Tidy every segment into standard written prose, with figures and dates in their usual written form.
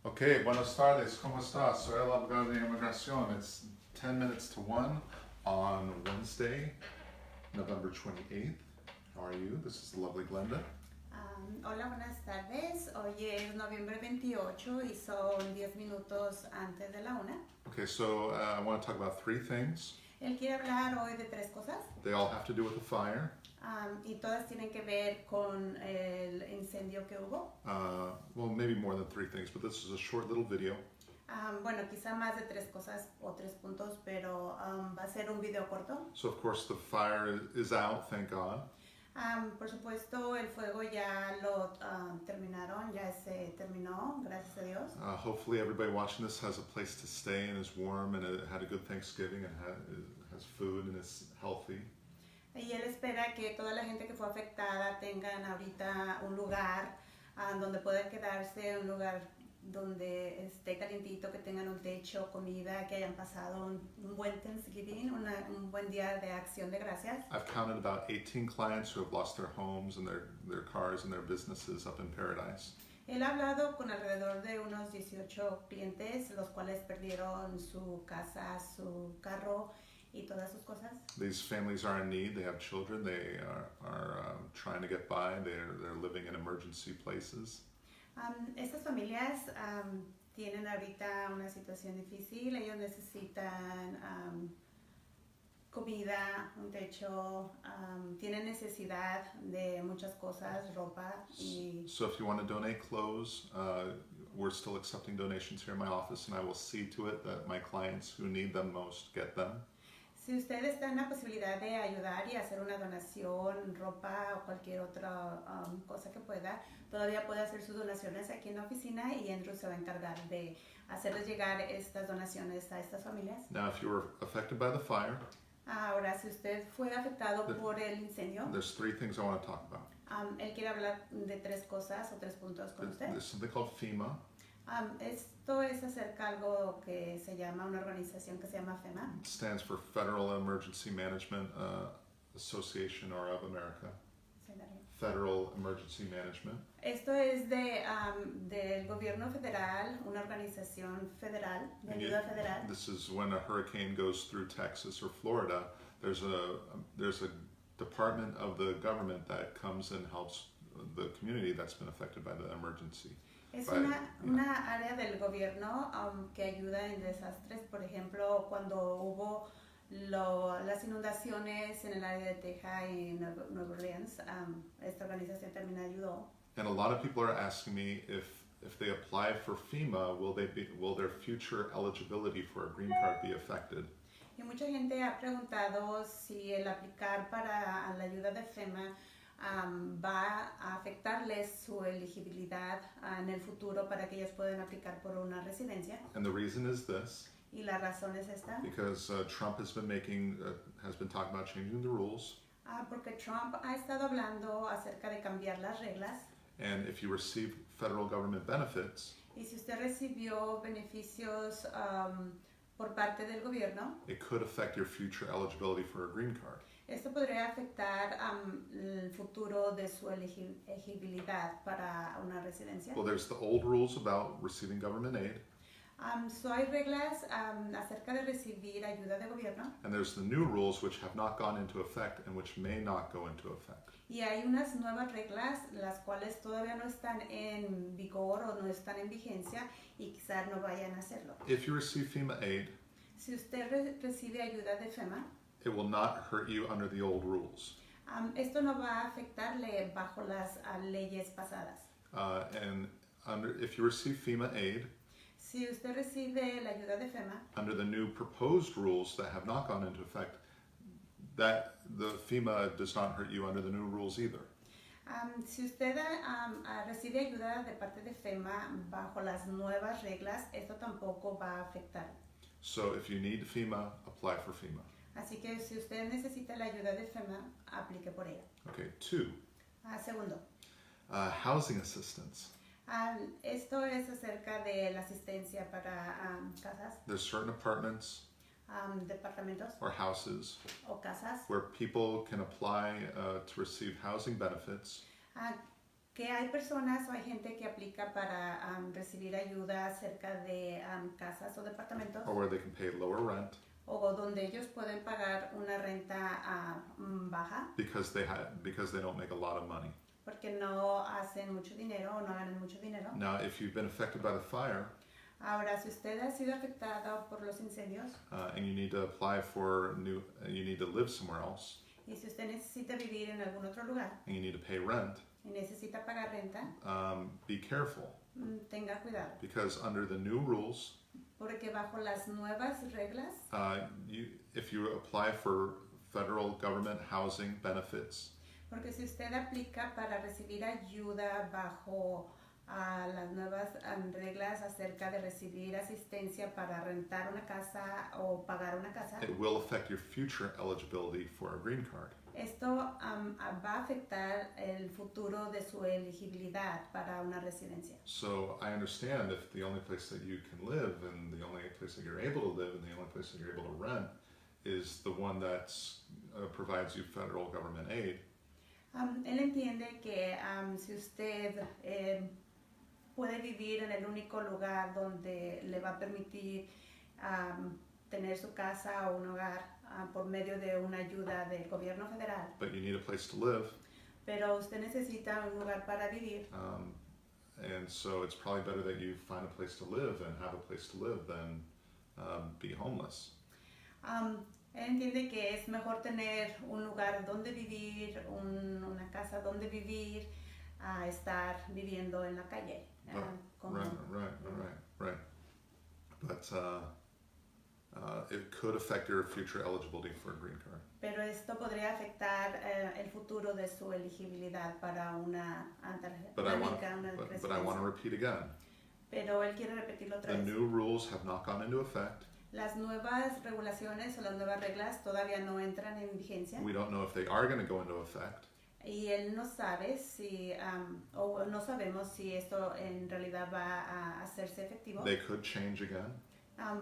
Ok, buenas tardes, ¿cómo estás? Soy el abogado de inmigración. It's 10 minutes to 1 on Wednesday, November 28th. How are you? This is the lovely Glenda. Hola, buenas tardes. Hoy es noviembre 28 y son 10 minutos antes de la una. Okay, so I want to talk about three things. Él quiere hablar hoy de tres cosas They all have to do with the fire. y todas tienen que ver con el incendio que hubo. Well, maybe more than three things, but this is a short little video. Bueno, quizá más de tres cosas o tres puntos, pero va a ser un video corto. So, of course, the fire is out, thank God. Por supuesto, el fuego ya lo terminaron, ya se terminó, gracias a Dios. Hopefully, everybody watching this has a place to stay and is warm and had a good Thanksgiving and has food and is healthy. Y él espera que toda la gente que fue afectada tengan ahorita un lugar donde puedan quedarse, un lugar donde esté calientito, que tengan un techo, comida, que hayan pasado un buen Thanksgiving, un buen día de acción de gracias. I've counted about 18 clients who have lost their homes and their cars and their businesses up in Paradise. Él ha hablado con alrededor de unos 18 clientes, los cuales perdieron su casa, su carro y todas sus cosas. These families are in need. They have children. They are trying to get by. They're living in emergency places. Estas familias tienen ahorita una situación difícil. Ellos necesitan comida, un techo, tienen necesidad de muchas cosas, ropa y... So if you want to donate clothes, we're still accepting donations here in my office, and I will see to it that my clients who need them most get them. Si usted está en la posibilidad de ayudar y hacer una donación, ropa o cualquier otra cosa que pueda, todavía puede hacer sus donaciones aquí en la oficina y Andrew se va a encargar de hacerles llegar estas donaciones a estas familias. Now, if you were affected by the fire, Ahora, si usted fue afectado por el incendio, there's three things I want to talk about. Él quiere hablar de tres cosas o tres puntos con usted. There's something called FEMA. Esto es acerca de algo que se llama, una organización que se llama FEMA. It stands for Federal Emergency Management Association or of America. Federal Emergency Management. Esto es del gobierno federal, una organización federal, de ayuda federal. This is when a hurricane goes through Texas or Florida. There's a department of the government that comes and helps the community that's been affected by the emergency. Es una área del gobierno que ayuda en desastres. Por ejemplo, cuando hubo las inundaciones en el área de Texas y Nueva Orleans, esta organización también ayudó. And a lot of people are asking me if they apply for FEMA, will their future eligibility for a green card be affected? Y mucha gente ha preguntado si el aplicar para la ayuda de FEMA va a afectarles su elegibilidad en el futuro para que ellos puedan aplicar por una residencia. And the reason is this. Y la razón es esta. Because Trump has been talking about changing the rules. Porque Trump ha estado hablando acerca de cambiar las reglas. And if you receive federal government benefits, y si usted recibió beneficios por parte del gobierno, it could affect your future eligibility for a green card. Esto podría afectar el futuro de su elegibilidad para una residencia. Well, there's the old rules about receiving government aid. So hay reglas acerca de recibir ayuda de gobierno. And there's the new rules which have not gone into effect and which may not go into effect. Y hay unas nuevas reglas las cuales todavía no están en vigor o no están en vigencia y quizás no vayan a hacerlo. If you receive FEMA aid, si usted recibe ayuda de FEMA, it will not hurt you under the old rules. Esto no va a afectarle bajo las leyes pasadas. If you receive FEMA aid, si usted recibe la ayuda de FEMA, under the new proposed rules that have not gone into effect, that the FEMA does not hurt you under the new rules either. Si usted recibe ayuda de parte de FEMA bajo las nuevas reglas, esto tampoco va a afectar. So if you need FEMA, apply for FEMA. Así que si usted necesita la ayuda de FEMA, aplique por ella. Okay, two. Segundo. Housing assistance. Esto es acerca de la asistencia para casas. There's certain apartments departamentos or houses o casas where people can apply to receive housing benefits que hay personas o hay gente que aplica para recibir ayuda acerca de casas o departamentos or where they can pay lower rent o donde ellos pueden pagar una renta baja because they don't make a lot of money. porque no hacen mucho dinero o no ganan mucho dinero. Now, if you've been affected by the fire Ahora, si usted ha sido afectado por los incendios and you need to apply for you need to live somewhere else y si usted necesita vivir en algún otro lugar and you need to pay rent, y necesita pagar renta, be careful tenga cuidado, because under the new rules, porque bajo las nuevas reglas, if you apply for federal government housing benefits, porque si usted aplica para recibir ayuda bajo las nuevas reglas acerca de recibir asistencia para rentar una casa o pagar una casa, it will affect your future eligibility for a green card. esto va a afectar el futuro de su elegibilidad para una residencia. So I understand if the only place that you can live and the only place that you're able to live and the only place that you're able to rent is the one that provides you federal government aid. Él entiende que si usted puede vivir en el único lugar donde le va a permitir tener su casa o un hogar por medio de una ayuda del gobierno federal, But you need a place to live, pero usted necesita un lugar para vivir, and so it's probably better that you find a place to live and have a place to live than be homeless. él entiende que es mejor tener un lugar donde vivir, una casa donde vivir, a estar viviendo en la calle. Right. But it could affect your future eligibility for a green card. Pero esto podría afectar el futuro de su elegibilidad para una But I want residencia. to repeat again. Pero él quiere repetirlo otra The vez. new rules have not gone into effect. Las nuevas regulaciones o las nuevas reglas todavía no entran en vigencia We don't know if they are going to go into effect. y él no sabe si, o no sabemos si esto en realidad va a hacerse efectivo. They could change again.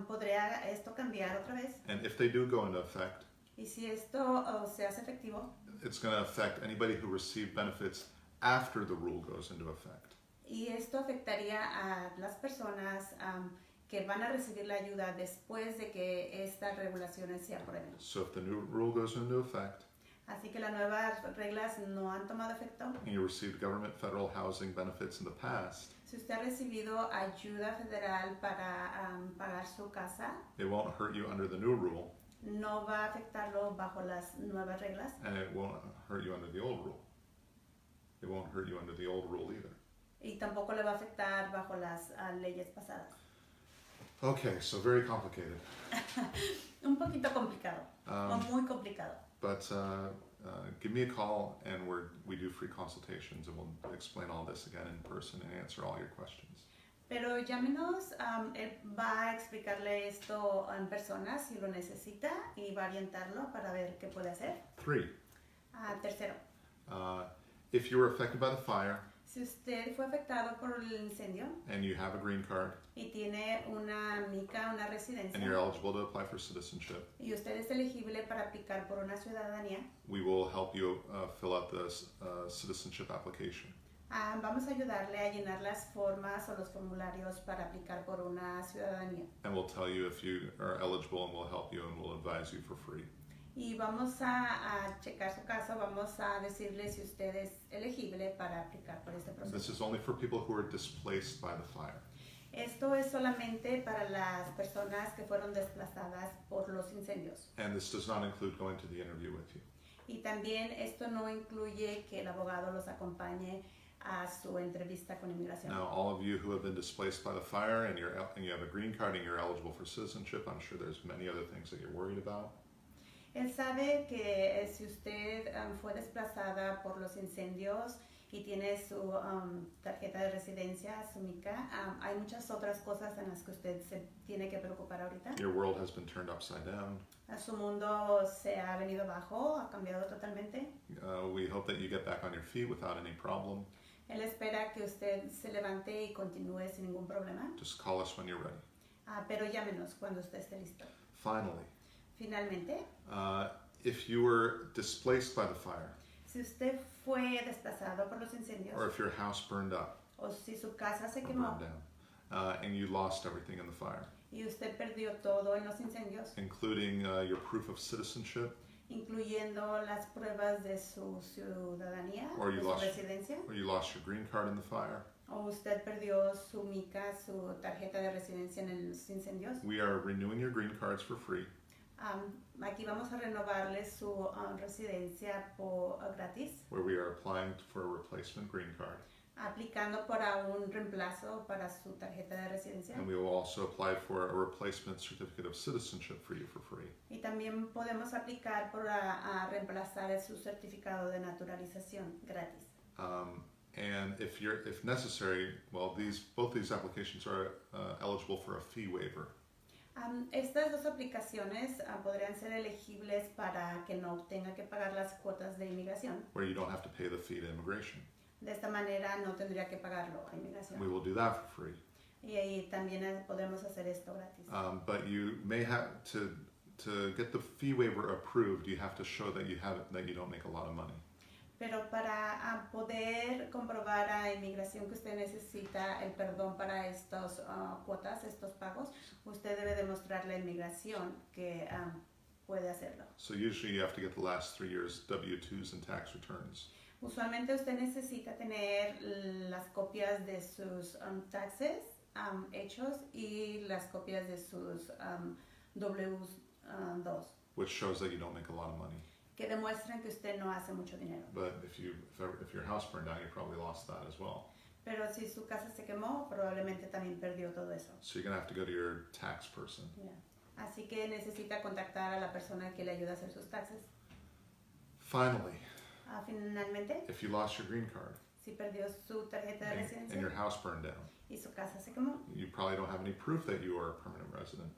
¿Podría esto cambiar otra vez? And if they do go into effect, Y si esto se hace efectivo, it's going to affect anybody who received benefits after the rule goes into effect. y esto afectaría a las personas que van a recibir la ayuda después de que estas regulaciones se aprueben. So if the new rule goes into effect Así que las nuevas reglas no han tomado efecto. and you received government federal housing benefits in the past, Si usted ha recibido ayuda federal para pagar su casa, it won't hurt you under the new rule, no va a afectarlo bajo las nuevas reglas and it won't hurt you under the old rule. It won't hurt you under the old rule either. y tampoco le va a afectar bajo las leyes pasadas. Okay, so very complicated. Un poquito complicado, o Um, muy complicado. But give me a call, and we do free consultations, and we'll explain all this again in person and answer all your questions. Pero llámenos, él va a explicarle esto en persona si lo necesita y va a orientarlo para ver qué puede hacer. 3, Tercero, if you were affected by the fire si usted fue afectado por el incendio and you have a green card y tiene una mica, una residencia, and you're eligible to apply for citizenship, y usted es elegible para aplicar por una ciudadanía, we will help you fill out the citizenship application. vamos a ayudarle a llenar las formas o los formularios para aplicar por una ciudadanía. And we'll tell you if you are eligible, and we'll help you, and we'll advise you for free. Y vamos a checar su caso, vamos a decirle si usted es elegible para aplicar por este This proceso. is only for people who are displaced by the fire. Esto es solamente para las personas que fueron desplazadas por los incendios. And this does not include going to the interview with you. Y también esto no incluye que el abogado los acompañe a su entrevista con inmigración. Now, all of you who have been displaced by the fire and you have a green card and you're eligible for citizenship, I'm sure there's many other things that you're worried about. Él sabe que si usted fue desplazada por los incendios y tiene su tarjeta de residencia, su mica, hay muchas otras cosas en las que usted se tiene que preocupar ahorita. Your world has been turned upside down. Su mundo se ha venido abajo, ha cambiado totalmente. We hope that you get back on your feet without any problem. Él espera que usted se levante y continúe sin ningún problema. Just call us when you're ready. Pero llámenos cuando usted esté listo. Finally, Finalmente, if you were displaced by the fire si Si usted fue desplazado por los incendios or if your house burned up o si su casa se or quemó burned down, and you lost everything in the fire, y usted perdió todo en los incendios, including your proof of citizenship, incluyendo las pruebas de su ciudadanía, Or you de su lost- residencia, or you lost your green card in the fire, o usted perdió su mica, su tarjeta de residencia en los incendios, we are renewing your green cards for free. aquí vamos a renovarle su residencia gratis, Where we are applying for a replacement green card. aplicando para un reemplazo para su tarjeta de residencia. And we will also apply for a replacement certificate of citizenship for you for free. Y también podemos aplicar para reemplazar su certificado de naturalización gratis. And if necessary, well, both these applications are eligible for a fee waiver. Estas dos aplicaciones podrían ser elegibles para que no tenga que pagar las cuotas de inmigración. Where you don't have to pay the fee to immigration. De esta manera no tendría que pagarlo a We inmigración. will do that for free. Y ahí también podemos hacer esto gratis. But you may have to get the fee waiver approved. You have to show that you don't make a lot of money. Pero para poder comprobar a inmigración que usted necesita el perdón para estos cuotas, estos pagos, usted debe demostrarle a inmigración que puede hacerlo. So usually you have to get the last 3 years W-2s and tax returns. Usualmente usted necesita tener las copias de sus taxes hechos y las copias de sus W2, Which shows that you don't make a lot of money. que demuestran que usted no hace mucho dinero. But if your house burned down, you probably lost that as well. Pero si su casa se quemó, probablemente también perdió todo eso. So you're gonna have to go to your tax person. Yeah. Así que necesita contactar a la persona que le ayuda a hacer sus taxes. Finally, Finalmente, if you lost your green card si perdió su tarjeta de and residencia your house burned down, y su casa se quemó, you probably don't have any proof that you are a permanent resident.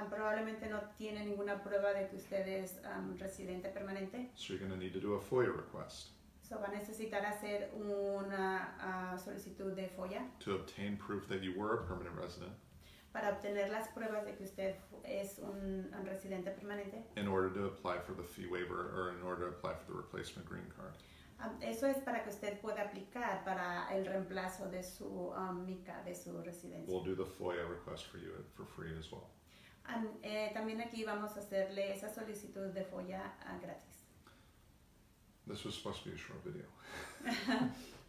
probablemente no tiene ninguna prueba de que usted es residente permanente. So you're gonna need to do a FOIA request So va a necesitar hacer una solicitud de FOIA to obtain proof that you were a permanent resident para obtener las pruebas de que usted es un residente permanente. in order to apply for the fee waiver or in order to apply for the replacement green card. Eso es para que usted pueda aplicar para el reemplazo de su mica, de su residencia. We'll do the FOIA request for you for free as well. También aquí vamos a hacerle esa solicitud de FOIA gratis. This was supposed to be a short video.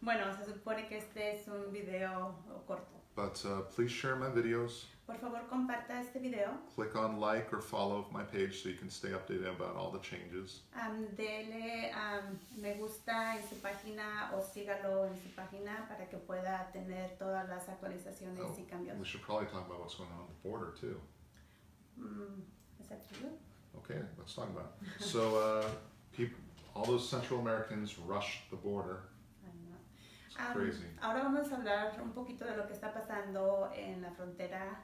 Bueno, se supone que este es un video corto. But please share my videos. Por favor, comparta este video. Click on like or follow my page so you can stay updated about all the changes. Dele me gusta en su página o sígalo en su página para que pueda tener todas las actualizaciones y cambios. We should probably talk about what's going on at the border too. ¿Es activo? Okay, let's talk about it. So all those Central Americans rushed the border. It's crazy. Ahora vamos a hablar un poquito de lo que está pasando en la frontera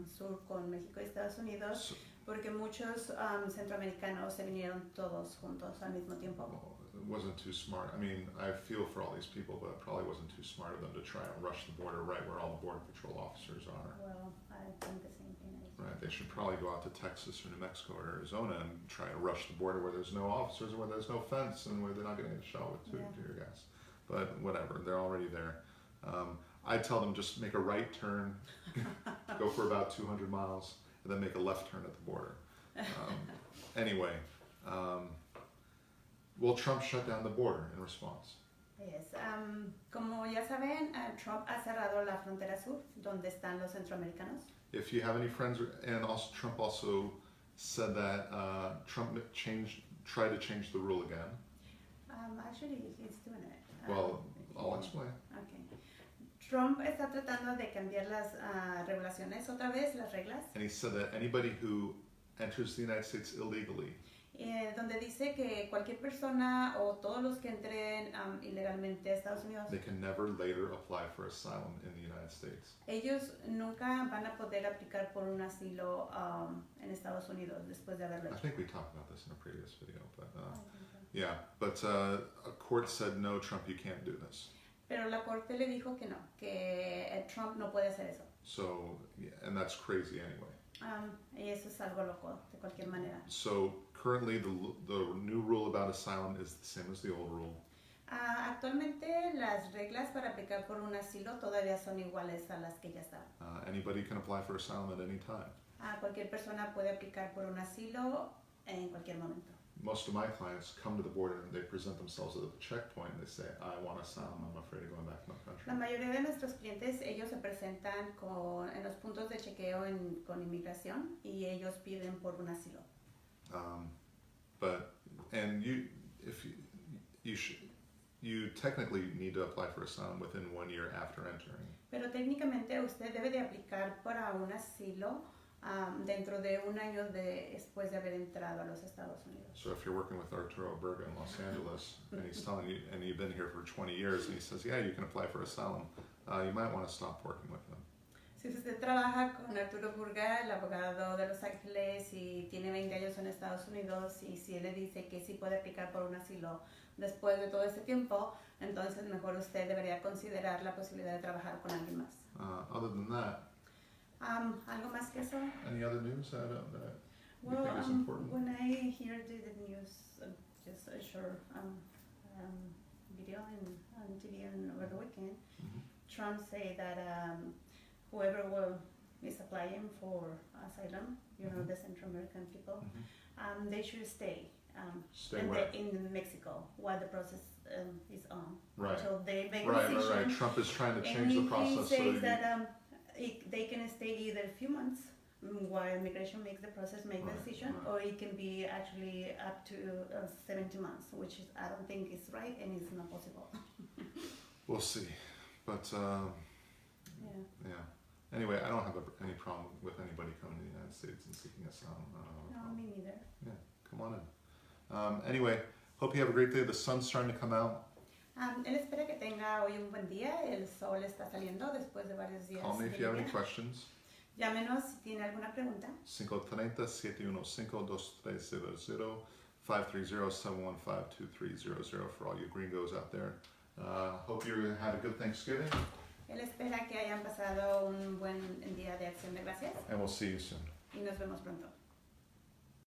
sur con México y Estados Unidos, So, porque muchos centroamericanos se vinieron todos juntos al mismo tiempo. well, it wasn't too smart. I mean, I feel for all these people, but it probably wasn't too smart of them to try and rush the border right where all the Border Patrol officers are. Well, I think the same thing. Right, they should probably go out to Texas or New Mexico or Arizona and try to rush the border where there's no officers and where there's no fence and where they're not going to get shot with tear gas. But whatever, they're already there. I tell them just make a right turn, go for about 200 miles, and then make a left turn at the border. Anyway, well, Trump shut down the border in response. Yes. Como ya saben, Trump ha cerrado la frontera sur, donde están los centroamericanos. If you have any friends, and also Trump also said that Trump tried to change the rule again. Actually, he's doing it. Well, I'll explain. Okay. Trump está tratando de cambiar las regulaciones otra vez, las reglas, And he said that anybody who enters the United States illegally donde dice que cualquier persona o todos los que entren ilegalmente a Estados Unidos, they can never later apply for asylum in the United States. ellos nunca van a poder aplicar por un asilo en Estados Unidos después de haberlo I hecho. think we talked about this in a previous video, but yeah. But a court said, no, Trump, you can't do this. Pero la corte le dijo que no, que Trump no puede hacer eso. So, yeah, and that's crazy anyway. Y eso es algo loco, de cualquier manera. So currently the new rule about asylum is the same as the old rule. Actualmente las reglas para aplicar por un asilo todavía son iguales a las que ya estaban. Anybody can apply for asylum at any time. Cualquier persona puede aplicar por un asilo en cualquier momento. Most of my clients come to the border and they present themselves at the checkpoint and they say, I want asylum, I'm afraid of going back to my country. La mayoría de nuestros clientes, ellos se presentan en los puntos de chequeo con inmigración y ellos piden por un asilo. You technically need to apply for asylum within 1 year after entering. Pero técnicamente usted debe de aplicar para un asilo dentro de un año después de haber entrado a los Estados Unidos. So if you're working with Arturo Berga in Los Angeles and he's telling you, and you've been here for 20 years, and he says, yeah, you can apply for asylum, you might want to stop working with him. Si usted trabaja con Arturo Burga, el abogado de Los Ángeles, y tiene 20 años en Estados Unidos, y si él le dice que sí puede aplicar por un asilo después de todo ese tiempo, entonces mejor usted debería considerar la posibilidad de trabajar con alguien más. Other than that, ¿Algo más que eso? any other news that you Well, think is important? when I hear the news, just a short video on TV over the weekend, Mhm. Trump say that whoever is applying for asylum, the Central American people, Mhm. they should stay Stay where? in Mexico while the process is on. Right. Until they make a Right. decision. Trump is trying to And change the process he so says that that they can stay either a few months while immigration makes the process, make the Right, decision, right. or it can be actually up to 70 months, which is, I don't think is right and is not possible. we'll see. But Yeah. yeah. Anyway, I don't have any problem with anybody coming to the United States and seeking asylum. I don't have a No, problem. me neither. Come on in. Anyway, hope you have a great day. The sun's starting to come out. Él espera que tenga hoy un buen día. El sol está saliendo después de varios días. Call me de if you have any lluvia. questions. Llámenos si tiene alguna pregunta. 530-715-2300, 530-715-2300 for all you gringos out there. Hope you had a good Thanksgiving. Él espera que hayan pasado un buen día de acción de gracias And we'll see you soon. y nos vemos pronto.